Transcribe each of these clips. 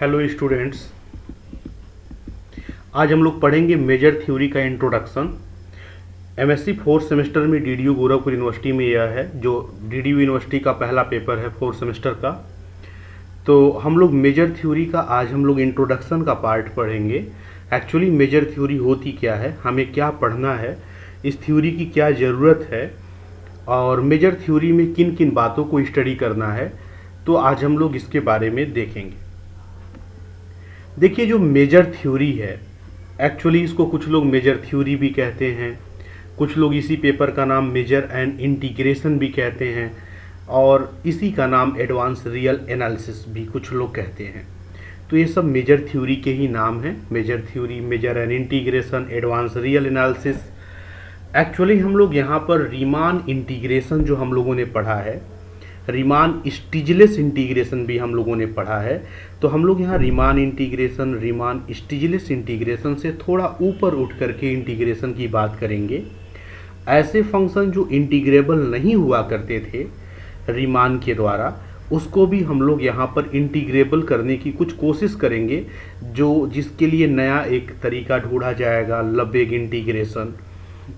Hello students, आज हम लोग पढ़ेंगे मेजर थ्योरी का इंट्रोडक्शन। एमएससी फोर्थ सेमेस्टर में डीडीयू गोरखपुर यूनिवर्सिटी में यह है जो डीडीयू यूनिवर्सिटी का पहला पेपर है फोर्थ सेमेस्टर का। तो हम लोग मेजर थ्योरी का आज हम लोग इंट्रोडक्शन का पार्ट पढ़ेंगे। एक्चुअली मेजर थ्योरी होती क्या है, हमें क्या पढ़ना है, इस थ्योरी की क्या ज़रूरत है और मेजर थ्योरी में किन किन बातों को स्टडी करना है, तो आज हम लोग इसके बारे में देखेंगे। देखिए, जो मेजर थ्योरी है, एक्चुअली इसको कुछ लोग मेजर थ्योरी भी कहते हैं, कुछ लोग इसी पेपर का नाम मेजर एंड इंटीग्रेशन भी कहते हैं और इसी का नाम एडवांस रियल एनालिसिस भी कुछ लोग कहते हैं। तो ये सब मेजर थ्योरी के ही नाम हैं। Measure theory, measure and integration, advance real analysis. Actually हम लोग यहाँ पर रीमान इंटीग्रेशन जो हम लोगों ने पढ़ा है, रीमान स्टिजलेस इंटीग्रेशन भी हम लोगों ने पढ़ा है। तो हम लोग यहाँ रीमान इंटीग्रेशन, रीमान स्टिजलेस इंटीग्रेशन से थोड़ा ऊपर उठ करके इंटीग्रेशन की बात करेंगे। ऐसे फंक्शन जो इंटीग्रेबल नहीं हुआ करते थे रीमान के द्वारा, उसको भी हम लोग यहाँ पर इंटीग्रेबल करने की कुछ कोशिश करेंगे, जो जिसके लिए नया एक तरीका ढूंढा जाएगा, लबेग इंटीग्रेशन,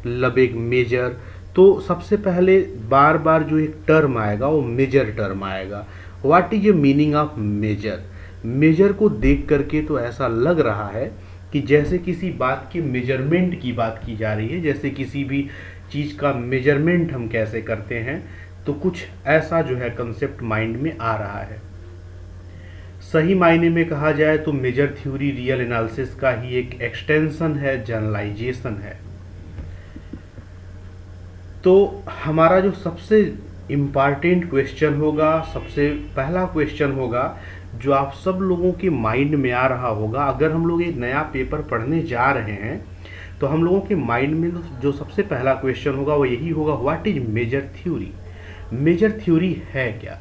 लबेग मेजर। तो सबसे पहले बार बार जो एक टर्म आएगा वो मेजर टर्म आएगा। What is a meaning of measure? Measure को देख करके तो ऐसा लग रहा है कि जैसे किसी बात के मेजरमेंट की बात की जा रही है, जैसे किसी भी चीज़ का मेजरमेंट हम कैसे करते हैं, तो कुछ ऐसा जो है कंसेप्ट माइंड में आ रहा है। सही मायने में कहा जाए तो मेजर थ्योरी रियल एनालिसिस का ही एक एक्सटेंशन है, जनरलाइजेशन है। तो हमारा जो सबसे इम्पॉर्टेंट क्वेश्चन होगा, सबसे पहला क्वेश्चन होगा जो आप सब लोगों के माइंड में आ रहा होगा, अगर हम लोग एक नया पेपर पढ़ने जा रहे हैं तो हम लोगों के माइंड में जो सबसे पहला क्वेश्चन होगा वो यही होगा, what is measure theory? Measure theory है क्या?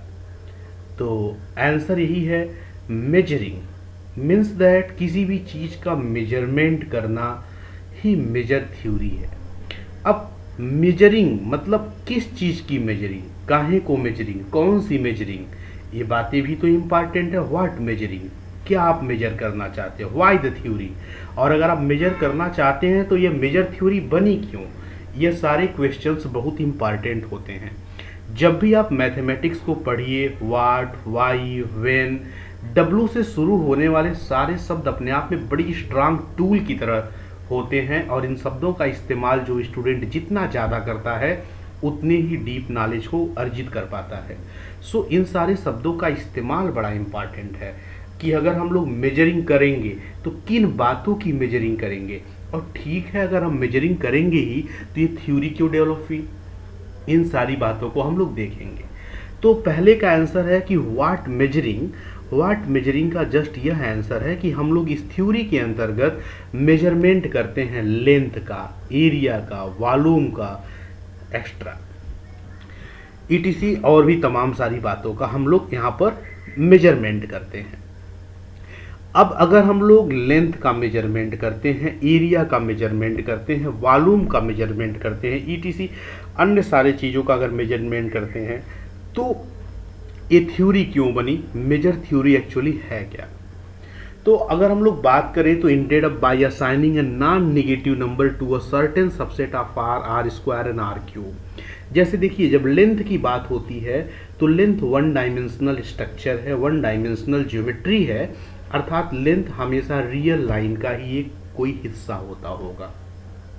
तो आंसर यही है, मेजरिंग मीन्स दैट किसी भी चीज़ का मेजरमेंट करना ही मेजर थ्योरी है। अब मेजरिंग मतलब किस चीज़ की मेजरिंग, काहे को मेजरिंग, कौन सी मेजरिंग, ये बातें भी तो इम्पॉर्टेंट है। व्हाट मेजरिंग, क्या आप मेजर करना चाहते हो, व्हाई द थ्योरी, और अगर आप मेजर करना चाहते हैं तो ये मेजर थ्योरी बनी क्यों, ये सारे क्वेश्चंस बहुत इम्पॉर्टेंट होते हैं। जब भी आप मैथमेटिक्स को पढ़िए, व्हाट, व्हाई, व्हेन, डब्ल्यू से शुरू होने वाले सारे शब्द अपने आप में बड़ी स्ट्रांग टूल की तरह होते हैं और इन शब्दों का इस्तेमाल जो स्टूडेंट जितना ज़्यादा करता है उतने ही डीप नॉलेज को अर्जित कर पाता है। सो इन सारे शब्दों का इस्तेमाल बड़ा इम्पॉर्टेंट है कि अगर हम लोग मेजरिंग करेंगे तो किन बातों की मेजरिंग करेंगे, और ठीक है अगर हम मेजरिंग करेंगे ही तो ये थ्योरी क्यों डेवलप हुई, इन सारी बातों को हम लोग देखेंगे। तो पहले का आंसर है कि व्हाट मेजरिंग। व्हाट मेजरिंग का जस्ट यह आंसर है कि हम लोग इस थ्योरी के अंतर्गत मेजरमेंट करते हैं लेंथ का, एरिया का, वॉल्यूम का, एक्स्ट्रा ईटीसी और भी तमाम सारी बातों का हम लोग यहाँ पर मेजरमेंट करते हैं। अब अगर हम लोग लेंथ का मेजरमेंट करते हैं, एरिया का मेजरमेंट करते हैं, वॉल्यूम का मेजरमेंट करते हैं, ईटीसी अन्य सारे चीज़ों का अगर मेजरमेंट करते हैं, तो ये थ्योरी क्यों बनी, मेजर थ्योरी एक्चुअली है क्या? तो अगर हम लोग बात करें तो intended up by assigning a non negative number to a certain subset of R square and R cube. जैसे देखिए, जब लेंथ की बात होती है तो लेंथ वन डायमेंशनल स्ट्रक्चर है, वन डायमेंशनल ज्योमेट्री है, अर्थात लेंथ हमेशा रियल लाइन का ही एक कोई हिस्सा होता होगा।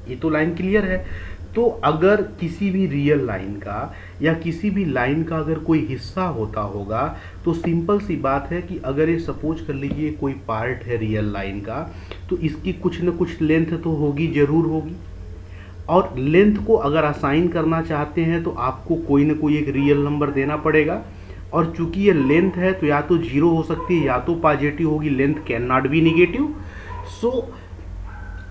ये तो लाइन क्लियर है। तो अगर किसी भी रियल लाइन का या किसी भी लाइन का अगर कोई हिस्सा होता होगा तो सिंपल सी बात है कि अगर ये सपोज कर लीजिए कोई पार्ट है रियल लाइन का, तो इसकी कुछ न कुछ लेंथ तो होगी, जरूर होगी। और लेंथ को अगर असाइन करना चाहते हैं तो आपको कोई ना कोई एक रियल नंबर देना पड़ेगा, और चूंकि ये लेंथ है तो या तो जीरो हो सकती है या तो पॉजिटिव होगी, length can not be negative. So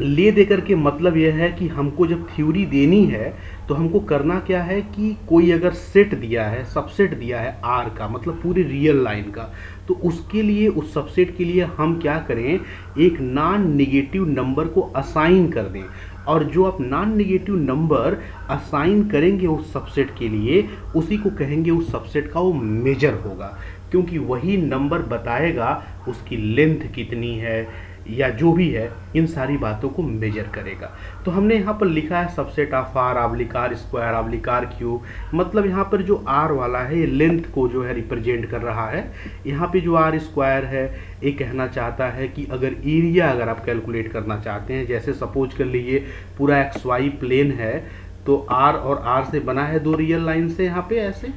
ले देकर के मतलब यह है कि हमको जब थ्योरी देनी है तो हमको करना क्या है कि कोई अगर सेट दिया है, सबसेट दिया है आर का, मतलब पूरी रियल लाइन का, तो उसके लिए, उस सबसेट के लिए हम क्या करें, एक नॉन निगेटिव नंबर को असाइन कर दें, और जो आप नॉन निगेटिव नंबर असाइन करेंगे उस सबसेट के लिए, उसी को कहेंगे उस सबसेट का वो मेजर होगा। क्योंकि वही नंबर बताएगा उसकी लेंथ कितनी है या जो भी है, इन सारी बातों को मेजर करेगा। तो हमने यहाँ पर लिखा है subset of R oblique R square oblique R cube, मतलब यहाँ पर जो आर वाला है ये लेंथ को जो है रिप्रेजेंट कर रहा है। यहाँ पे जो आर स्क्वायर है ये कहना चाहता है कि अगर एरिया अगर आप कैलकुलेट करना चाहते हैं, जैसे सपोज कर लीजिए पूरा एक्स वाई प्लेन है, तो आर और आर से बना है दो रियल लाइन से यहाँ पे ऐसे,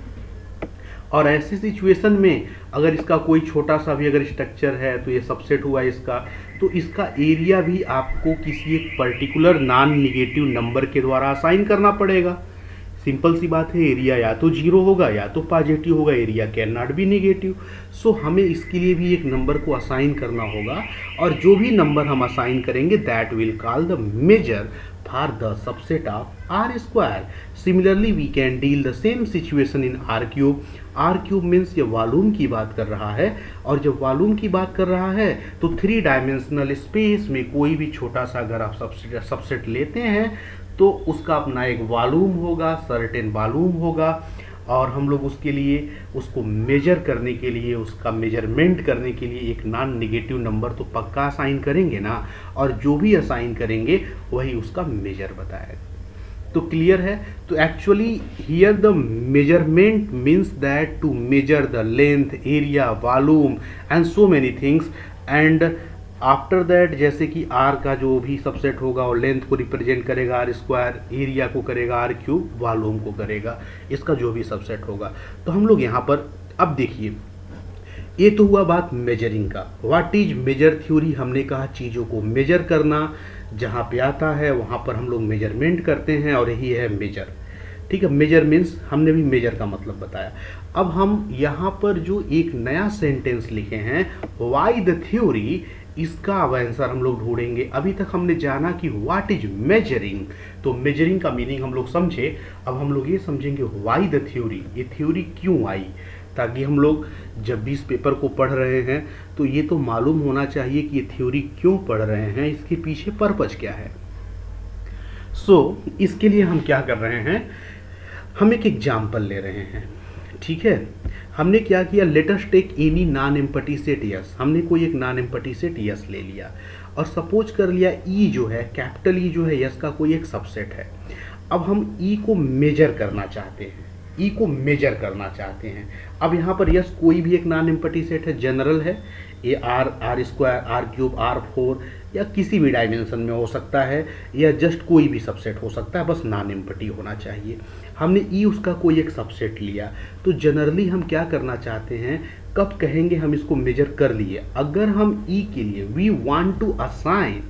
और ऐसी सिचुएशन में अगर इसका कोई छोटा सा भी अगर स्ट्रक्चर है तो ये सबसेट हुआ इसका, तो इसका एरिया भी आपको किसी एक पर्टिकुलर नॉन निगेटिव नंबर के द्वारा असाइन करना पड़ेगा। सिंपल सी बात है, एरिया या तो जीरो होगा या तो पॉजिटिव होगा, area can not be negative. So हमें इसके लिए भी एक नंबर को असाइन करना होगा, और जो भी नंबर हम असाइन करेंगे that will call the measure for the subset of r square. Similarly we can deal the same situation in r cube. r cube means ये वॉल्यूम की बात कर रहा है, और जब वॉल्यूम की बात कर रहा है तो 3 डायमेंशनल स्पेस में कोई भी छोटा सा अगर आप सबसेट लेते हैं तो उसका अपना एक वॉल्यूम होगा, सर्टेन वॉल्यूम होगा, और हम लोग उसके लिए उसको मेजर करने के लिए, उसका मेजरमेंट करने के लिए एक नॉन निगेटिव नंबर तो पक्का असाइन करेंगे ना, और जो भी असाइन करेंगे वही उसका मेजर बताएगा। तो क्लियर है। तो actually here the measurement means that to measure the length, area, volume and so many things, and after that जैसे कि r का जो भी सबसेट होगा और लेंथ को रिप्रेजेंट करेगा r स्क्वायर, एरिया को करेगा r क्यूब, वॉल्यूम को करेगा इसका जो भी सबसेट होगा। तो हम लोग यहाँ पर अब देखिए, ये तो हुआ बात मेजरिंग का। What is measure theory? हमने कहा चीज़ों को मेजर करना, जहाँ पे आता है वहाँ पर हम लोग मेजरमेंट करते हैं, और यही है मेजर। ठीक है, मेजर मीन्स हमने भी मेजर का मतलब बताया। अब हम यहाँ पर जो एक नया सेंटेंस लिखे हैं वाई द थ्योरी, इसका अब आंसर हम लोग ढूंढेंगे। अभी तक हमने जाना कि व्हाट इज मेजरिंग, तो मेजरिंग का मीनिंग हम लोग समझे। अब हम लोग ये समझेंगे व्हाई द थ्योरी, ये थ्योरी क्यों आई, ताकि हम लोग जब भी इस पेपर को पढ़ रहे हैं तो ये तो मालूम होना चाहिए कि ये थ्योरी क्यों पढ़ रहे हैं, इसके पीछे पर्पज क्या है। सो इसके लिए हम क्या कर रहे हैं, हम एक एग्जाम्पल ले रहे हैं। ठीक है, हमने क्या किया, let us take any non empty set yes. हमने कोई एक नॉन एम्पटी सेट यस ले लिया, और सपोज कर लिया ई जो है, कैपिटल ई जो है यस का कोई एक सबसेट है। अब हम ई को मेजर करना चाहते हैं, ई को मेजर करना चाहते हैं। अब यहाँ पर यस कोई भी एक नॉन एम्पटी सेट है, जनरल है, ये are square, are cube, R4 या किसी भी डायमेंशन में हो सकता है, या जस्ट कोई भी सबसेट हो सकता है, बस नॉन एम्पटी होना चाहिए। हमने ई उसका कोई एक सबसेट लिया, तो जनरली हम क्या करना चाहते हैं, कब कहेंगे हम इसको मेजर कर लिए, अगर हम ई के लिए वी वांट टू असाइन,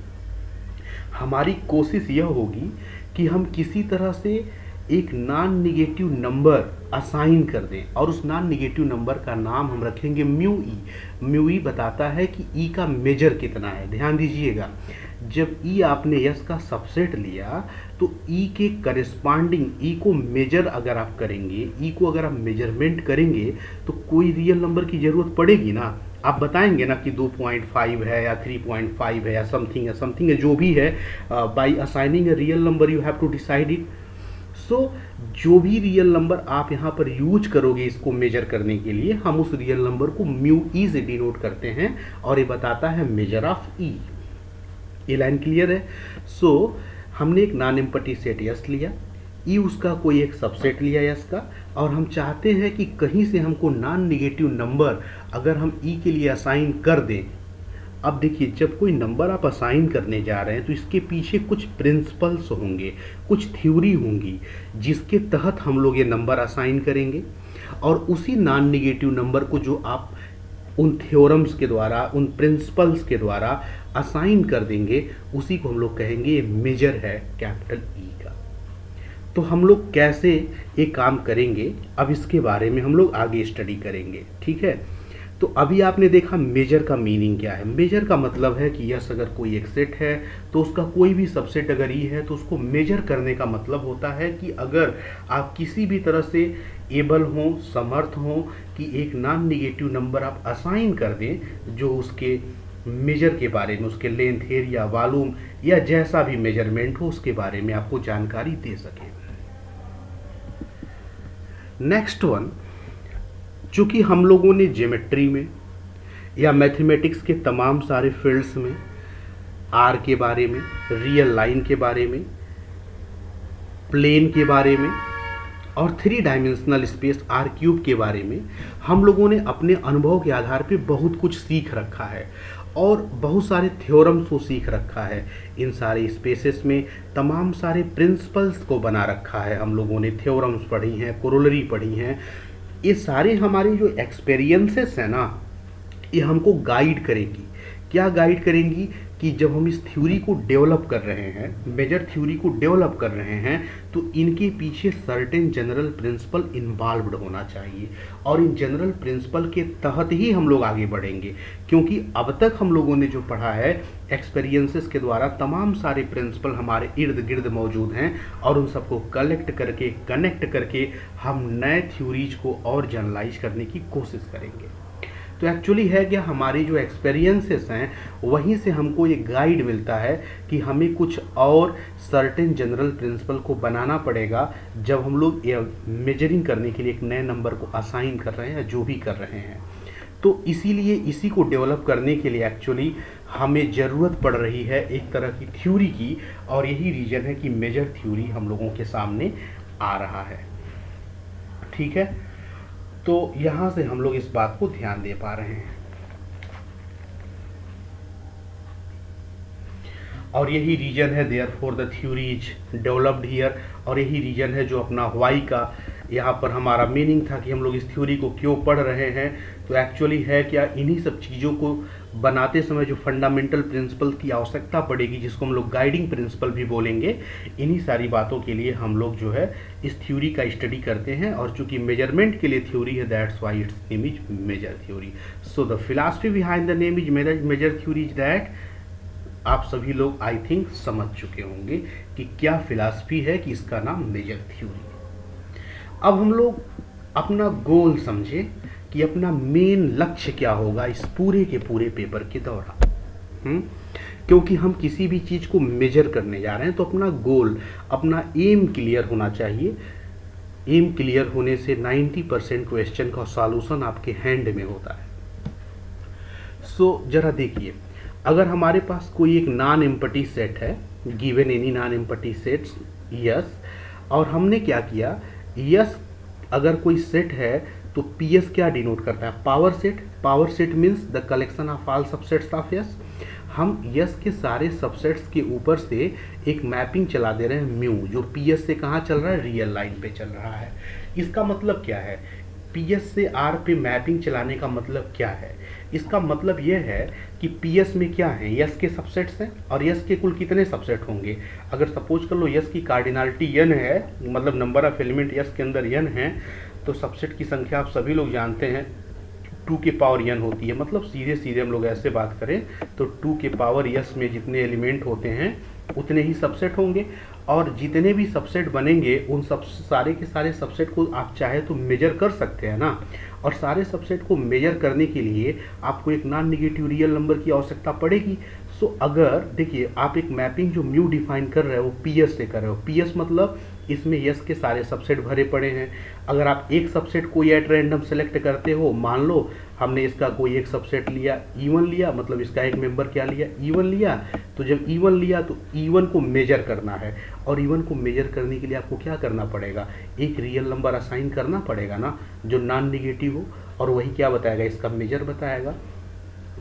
हमारी कोशिश यह होगी कि हम किसी तरह से एक नॉन निगेटिव नंबर असाइन कर दें, और उस नॉन निगेटिव नंबर का नाम हम रखेंगे म्यू ई। म्यू ई बताता है कि ई का मेजर कितना है। ध्यान दीजिएगा, जब ई आपने यस का सबसेट लिया तो ई के करस्पॉन्डिंग ई को मेजर अगर आप करेंगे, ई को अगर आप मेजरमेंट करेंगे तो कोई रियल नंबर की ज़रूरत पड़ेगी ना। आप बताएंगे ना कि 2.5 है या 3.5 है या समथिंग है, जो भी है, by assigning a real number you have to decide it. So जो भी रियल नंबर आप यहाँ पर यूज करोगे इसको मेजर करने के लिए, हम उस रियल नंबर को म्यू ई से डिनोट करते हैं, और ये बताता है मेजर ऑफ ई। ये लाइन क्लियर है। सो हमने एक नॉन एम्पटी सेट यस लिया, ई उसका कोई एक सबसेट लिया यस का, और हम चाहते हैं कि कहीं से हमको नॉन निगेटिव नंबर अगर हम ई के लिए असाइन कर दें। अब देखिए, जब कोई नंबर आप असाइन करने जा रहे हैं तो इसके पीछे कुछ प्रिंसिपल्स होंगे, कुछ थ्योरी होंगी, जिसके तहत हम लोग ये नंबर असाइन करेंगे, और उसी नॉन निगेटिव नंबर को जो आप उन थ्योरम्स के द्वारा, उन प्रिंसिपल्स के द्वारा असाइन कर देंगे, उसी को हम लोग कहेंगे ये मेजर है कैपिटल ई का। तो हम लोग कैसे ये काम करेंगे, अब इसके बारे में हम लोग आगे स्टडी करेंगे। ठीक है, तो अभी आपने देखा मेजर का मीनिंग क्या है। मेजर का मतलब है कि यस अगर कोई एक सेट है तो उसका कोई भी सबसेट अगर ई है तो उसको मेजर करने का मतलब होता है कि अगर आप किसी भी तरह से एबल हों, समर्थ हों कि एक नॉन निगेटिव नंबर आप असाइन कर दें जो उसके मेजर के बारे में, उसके लेंथ, एरिया, वॉल्यूम या जैसा भी मेजरमेंट हो उसके बारे में आपको जानकारी दे सके। नेक्स्ट वन, चूँकि हम लोगों ने ज्योमेट्री में या मैथमेटिक्स के तमाम सारे फील्ड्स में आर के बारे में, रियल लाइन के बारे में, प्लेन के बारे में और three dimensional space R cube के बारे में हम लोगों ने अपने अनुभव के आधार पे बहुत कुछ सीख रखा है और बहुत सारे थ्योरम्स को सीख रखा है। इन सारे स्पेसेस में तमाम सारे प्रिंसिपल्स को बना रखा है। हम लोगों ने थ्योरम्स पढ़ी हैं, कोरोलरी पढ़ी हैं। ये सारे हमारी जो एक्सपीरियंसेस हैं ना, ये हमको गाइड करेंगी। क्या गाइड करेंगी कि जब हम इस थ्योरी को डेवलप कर रहे हैं, मेजर थ्योरी को डेवलप कर रहे हैं, तो इनके पीछे सर्टेन जनरल प्रिंसिपल इन्वॉल्व्ड होना चाहिए और इन जनरल प्रिंसिपल के तहत ही हम लोग आगे बढ़ेंगे। क्योंकि अब तक हम लोगों ने जो पढ़ा है एक्सपीरियंसेस के द्वारा तमाम सारे प्रिंसिपल हमारे इर्द गिर्द मौजूद हैं और उन सबको कलेक्ट करके, कनेक्ट करके हम नए थ्योरीज को और जनरलाइज करने की कोशिश करेंगे। तो एक्चुअली है क्या, हमारी जो एक्सपीरियंसेस हैं वहीं से हमको ये गाइड मिलता है कि हमें कुछ और सर्टेन जनरल प्रिंसिपल को बनाना पड़ेगा जब हम लोग मेजरिंग करने के लिए एक नए नंबर को असाइन कर रहे हैं या जो भी कर रहे हैं। तो इसीलिए इसी को डेवलप करने के लिए एक्चुअली हमें ज़रूरत पड़ रही है एक तरह की थ्योरी की, और यही रीज़न है कि मेजर थ्योरी हम लोगों के सामने आ रहा है। ठीक है, तो यहाँ से हम लोग इस बात को ध्यान दे पा रहे हैं और यही रीजन है therefore the theory is developed here. और यही रीजन है जो अपना वाई का यहाँ पर हमारा मीनिंग था कि हम लोग इस थ्योरी को क्यों पढ़ रहे हैं। तो एक्चुअली है क्या, इन्हीं सब चीज़ों को बनाते समय जो फंडामेंटल प्रिंसिपल की आवश्यकता पड़ेगी, जिसको हम लोग गाइडिंग प्रिंसिपल भी बोलेंगे, इन्हीं सारी बातों के लिए हम लोग जो है इस थ्योरी का स्टडी करते हैं। और चूंकि मेजरमेंट के लिए थ्योरी है, that's why its name is measure theory. So the philosophy behind the name is measure theory is that, आप सभी लोग आई थिंक समझ चुके होंगे कि क्या फिलॉसफी है कि इसका नाम मेजर थ्योरी। अब हम लोग अपना गोल समझे कि अपना मेन लक्ष्य क्या होगा इस पूरे के पूरे पेपर के दौरान। क्योंकि हम किसी भी चीज़ को मेजर करने जा रहे हैं तो अपना गोल, अपना एम क्लियर होना चाहिए। एम क्लियर होने से 90% क्वेश्चन का सॉल्यूशन आपके हैंड में होता है। सो जरा देखिए, अगर हमारे पास कोई एक नॉन एम्पटी सेट है, given any non empty sets yes, और हमने क्या किया, यस अगर कोई सेट है तो पी एस क्या डिनोट करता है, power set. Power set means the collection of all subsets of yes. हम यस के सारे सबसेट्स के ऊपर से एक मैपिंग चला दे रहे हैं म्यू, जो पी एस से कहाँ चल रहा है, रियल लाइन पे चल रहा है। इसका मतलब क्या है, पी एस से आर पे मैपिंग चलाने का मतलब क्या है, इसका मतलब यह है कि पी एस में क्या है, यस के सबसेट्स हैं और यस के कुल कितने सबसेट होंगे। अगर सपोज कर लो यस की कार्डिनलिटी n है, मतलब नंबर ऑफ एलिमेंट यस के अंदर n है, तो सबसेट की संख्या आप सभी लोग जानते हैं 2 के पावर n होती है। मतलब सीधे सीधे हम लोग ऐसे बात करें तो 2 के पावर यस में जितने एलिमेंट होते हैं उतने ही सबसेट होंगे, और जितने भी सबसेट बनेंगे उन सब सारे के सारे सबसेट को आप चाहे तो मेजर कर सकते हैं ना। और सारे सबसेट को मेजर करने के लिए आपको एक नॉन नेगेटिव रियल नंबर की आवश्यकता पड़ेगी। सो अगर देखिए, आप एक मैपिंग जो म्यू डिफाइन कर रहे हो पी एस से कर रहे हो, पी एस मतलब इसमें यस के सारे सबसेट भरे पड़े हैं। अगर आप एक सबसेट कोई एट रैंडम सेलेक्ट करते हो, मान लो हमने इसका कोई एक सबसेट लिया, ईवन लिया, मतलब इसका एक मेंबर क्या लिया, ईवन लिया, तो जब ईवन लिया तो ईवन को मेजर करना है, और ईवन को मेजर करने के लिए आपको क्या करना पड़ेगा, एक रियल नंबर असाइन करना पड़ेगा ना, जो नॉन निगेटिव हो, और वही क्या बताएगा, इसका मेजर बताएगा।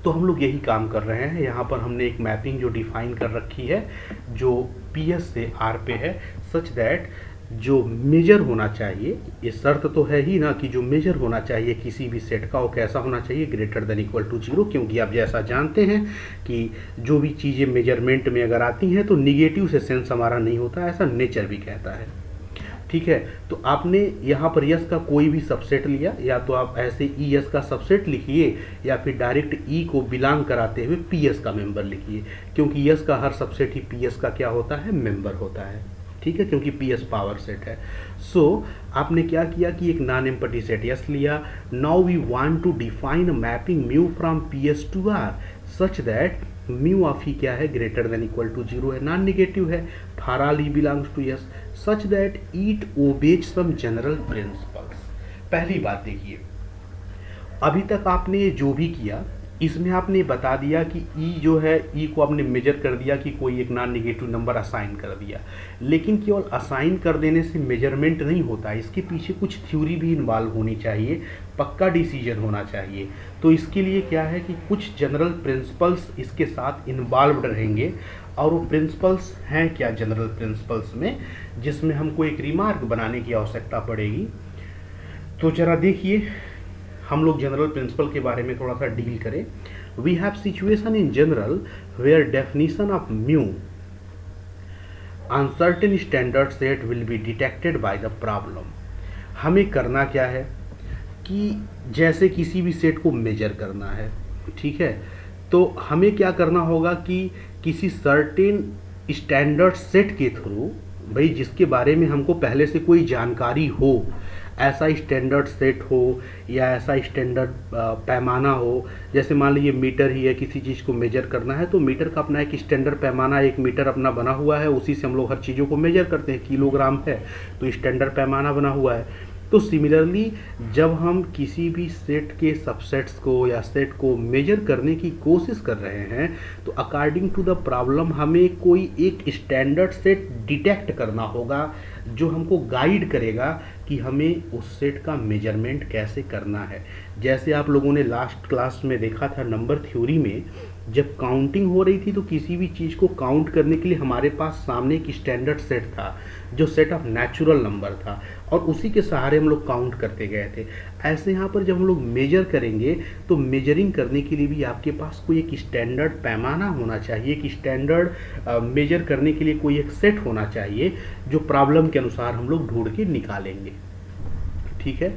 तो हम लोग यही काम कर रहे हैं। यहाँ पर हमने एक मैपिंग जो डिफाइन कर रखी है जो पी एस से आर पे है, सच दैट जो मेजर होना चाहिए, ये शर्त तो है ही ना कि जो मेजर होना चाहिए किसी भी सेट का वो कैसा होना चाहिए, ग्रेटर देन इक्वल टू 0। क्योंकि आप जैसा जानते हैं कि जो भी चीज़ें मेजरमेंट में अगर आती हैं तो निगेटिव से सेंस हमारा नहीं होता, ऐसा नेचर भी कहता है। ठीक है, तो आपने यहाँ पर यस का कोई भी सबसेट लिया, या तो आप ऐसे ई यस का सबसेट लिखिए या फिर डायरेक्ट ई को बिलोंग कराते हुए पी एस का मेंबर लिखिए, क्योंकि यस का हर सबसेट ही पी एस का क्या होता है, मेंबर होता है। ठीक है, क्योंकि पी एस पावर सेट है। सो आपने क्या किया कि एक नॉन एम्पटी सेट यस लिया। Now we want to define mapping mu from P S to R such that mu of E क्या है, ग्रेटर देन इक्वल टू 0 है, नॉन नेगेटिव है, for all E belongs to S such that it obeys some general principles. पहली बात देखिए, अभी तक आपने ये जो भी किया इसमें आपने बता दिया कि ई जो है, ई को आपने मेजर कर दिया कि कोई एक नॉन नेगेटिव नंबर असाइन कर दिया, लेकिन केवल असाइन कर देने से मेजरमेंट नहीं होता, इसके पीछे कुछ थ्योरी भी इन्वॉल्व होनी चाहिए, पक्का डिसीजन होना चाहिए। तो इसके लिए क्या है कि कुछ जनरल प्रिंसिपल्स इसके साथ इन्वॉल्व्ड रहेंगे, और वो प्रिंसिपल्स हैं क्या जनरल प्रिंसिपल्स में, जिसमें हमको एक रिमार्क बनाने की आवश्यकता पड़ेगी। तो जरा देखिए, हम लोग जनरल प्रिंसिपल के बारे में थोड़ा सा डील करें। We have situation in general where definition of mu uncertain standard set will be detected by the problem. हमें करना क्या है कि जैसे किसी भी सेट को मेजर करना है, ठीक है, तो हमें क्या करना होगा कि किसी सर्टेन स्टैंडर्ड सेट के थ्रू, भाई जिसके बारे में हमको पहले से कोई जानकारी हो, ऐसा स्टैंडर्ड सेट हो या ऐसा स्टैंडर्ड पैमाना हो, जैसे मान लीजिए मीटर ही है, किसी चीज़ को मेजर करना है तो मीटर का अपना एक स्टैंडर्ड पैमाना, एक मीटर अपना बना हुआ है, उसी से हम लोग हर चीज़ों को मेजर करते हैं। किलोग्राम है तो स्टैंडर्ड पैमाना बना हुआ है। तो सिमिलरली जब हम किसी भी सेट के सबसेट्स को या सेट को मेजर करने की कोशिश कर रहे हैं तो अकॉर्डिंग टू द प्रॉब्लम हमें कोई एक स्टैंडर्ड सेट डिटेक्ट करना होगा जो हमको गाइड करेगा कि हमें उस सेट का मेजरमेंट कैसे करना है। जैसे आप लोगों ने लास्ट क्लास में देखा था नंबर थ्योरी में, जब काउंटिंग हो रही थी तो किसी भी चीज़ को काउंट करने के लिए हमारे पास सामने एक स्टैंडर्ड सेट था जो सेट ऑफ नेचुरल नंबर था, और उसी के सहारे हम लोग काउंट करते गए थे। ऐसे यहाँ पर जब हम लोग मेजर करेंगे तो मेजरिंग करने के लिए भी आपके पास कोई एक स्टैंडर्ड पैमाना होना चाहिए, कि स्टैंडर्ड मेजर करने के लिए कोई एक सेट होना चाहिए जो प्रॉब्लम के अनुसार हम लोग ढूंढ के निकालेंगे, ठीक है।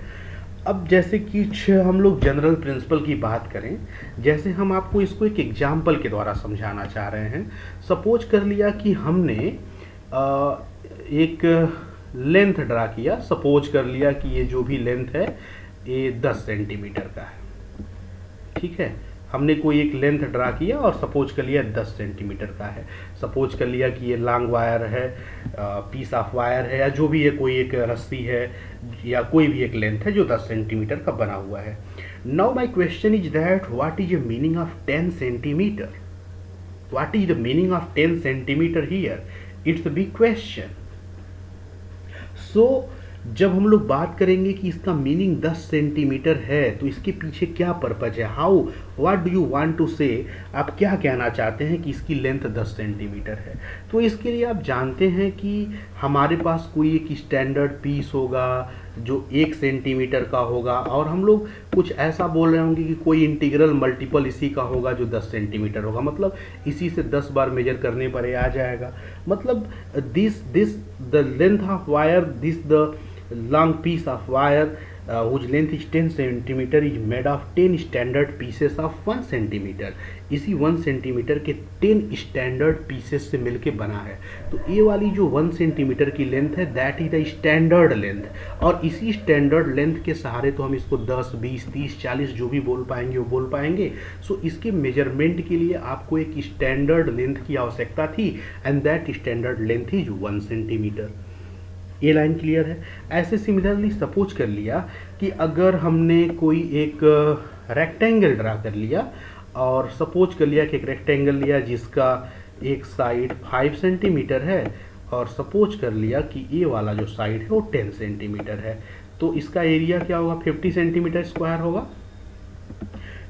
अब जैसे कि हम लोग जनरल प्रिंसिपल की बात करें, जैसे हम आपको इसको एक एग्जाम्पल के द्वारा समझाना चाह रहे हैं। सपोज कर लिया कि हमने एक लेंथ ड्रा किया, सपोज कर लिया कि ये जो भी लेंथ है ये 10 सेंटीमीटर का है, ठीक है। हमने कोई एक लेंथ ड्रा किया और सपोज कर लिया 10 सेंटीमीटर का है। सपोज कर लिया कि ये लॉन्ग वायर है, पीस ऑफ वायर है, या जो भी है, कोई एक रस्सी है या कोई भी एक लेंथ है जो 10 सेंटीमीटर का बना हुआ है। Now my question is that what is the meaning of 10 centimetre? What is the meaning of 10 centimetre here? It's a big question. So जब हम लोग बात करेंगे कि इसका मीनिंग 10 सेंटीमीटर है तो इसके पीछे क्या पर्पज है, how, what do you want to say, आप क्या कहना चाहते हैं कि इसकी लेंथ 10 सेंटीमीटर है। तो इसके लिए आप जानते हैं कि हमारे पास कोई एक स्टैंडर्ड पीस होगा जो 1 सेंटीमीटर का होगा, और हम लोग कुछ ऐसा बोल रहे होंगे कि कोई इंटीग्रल मल्टीपल इसी का होगा जो 10 सेंटीमीटर होगा, मतलब इसी से 10 बार मेजर करने पर ये आ जाएगा। मतलब this the length of wire, this the long piece of wire whose length is 10 centimeter is made of 10 standard pieces of 1 centimeter। इसी 1 सेंटीमीटर के 10 स्टैंडर्ड पीसेस से मिलके बना है। तो ये वाली जो 1 सेंटीमीटर की लेंथ है that is the standard length, और इसी स्टैंडर्ड लेंथ के सहारे तो हम इसको 10, 20, 30, 40 जो भी बोल पाएंगे वो बोल पाएंगे। सो इसके मेजरमेंट के लिए आपको एक स्टैंडर्ड लेंथ की आवश्यकता थी, and that standard length is 1 centimetre. ये लाइन क्लियर है। ऐसे सिमिलरली सपोज कर लिया कि अगर हमने कोई एक रेक्टेंगल ड्रा कर लिया, और सपोज कर लिया कि एक रेक्टेंगल लिया जिसका एक साइड 5 सेंटीमीटर है, और सपोज कर लिया कि ये वाला जो साइड है वो 10 सेंटीमीटर है, तो इसका एरिया क्या होगा, 50 सेंटीमीटर स्क्वायर होगा।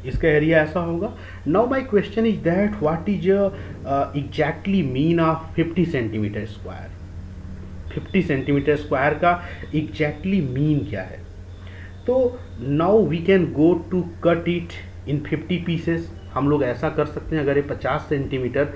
इसका एरिया ऐसा होगा। Now my question is that what is exactly mean of 50 centimetre square? 50 centimetre square का एग्जैक्टली मीन क्या है? तो now we can go to cut it in 50 pieces. हम लोग ऐसा कर सकते हैं, अगर ये 50 सेंटीमीटर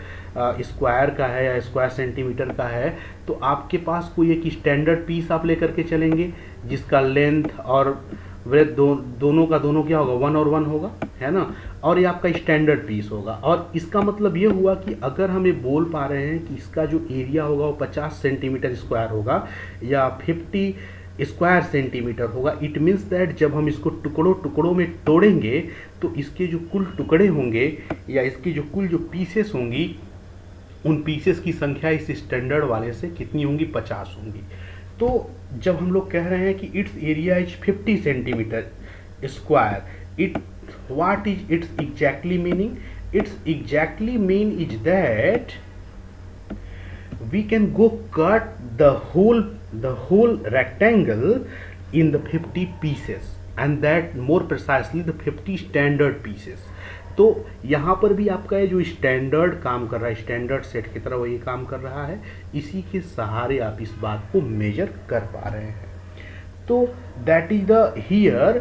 स्क्वायर का है या स्क्वायर सेंटीमीटर का है तो आपके पास कोई एक स्टैंडर्ड पीस आप लेकर के चलेंगे जिसका लेंथ और ब्रेथ दोनों का दोनों क्या होगा, 1 और 1 होगा, है ना, और ये आपका स्टैंडर्ड पीस होगा। और इसका मतलब ये हुआ कि अगर हम ये बोल पा रहे हैं कि इसका जो एरिया होगा वो 50 सेंटीमीटर स्क्वायर होगा या 50 स्क्वायर सेंटीमीटर होगा, इट मीन्स दैट जब हम इसको टुकड़ों टुकड़ों में तोड़ेंगे तो इसके जो कुल टुकड़े होंगे या इसकी जो कुल जो पीसेस होंगी, उन पीसेस की संख्या इस स्टैंडर्ड वाले से कितनी होंगी, 50 होंगी। तो जब हम लोग कह रहे हैं कि it's area is 50 centimetre square, it what is its exactly meaning? Its exactly mean is that we can go cut the whole rectangle in the 50 pieces, and that more precisely the 50 standard pieces. तो यहाँ पर भी आपका ये जो standard काम कर रहा है, स्टैंडर्ड सेट की तरह वो ये काम कर रहा है, इसी के सहारे आप इस बात को मेजर कर पा रहे हैं। तो that is the here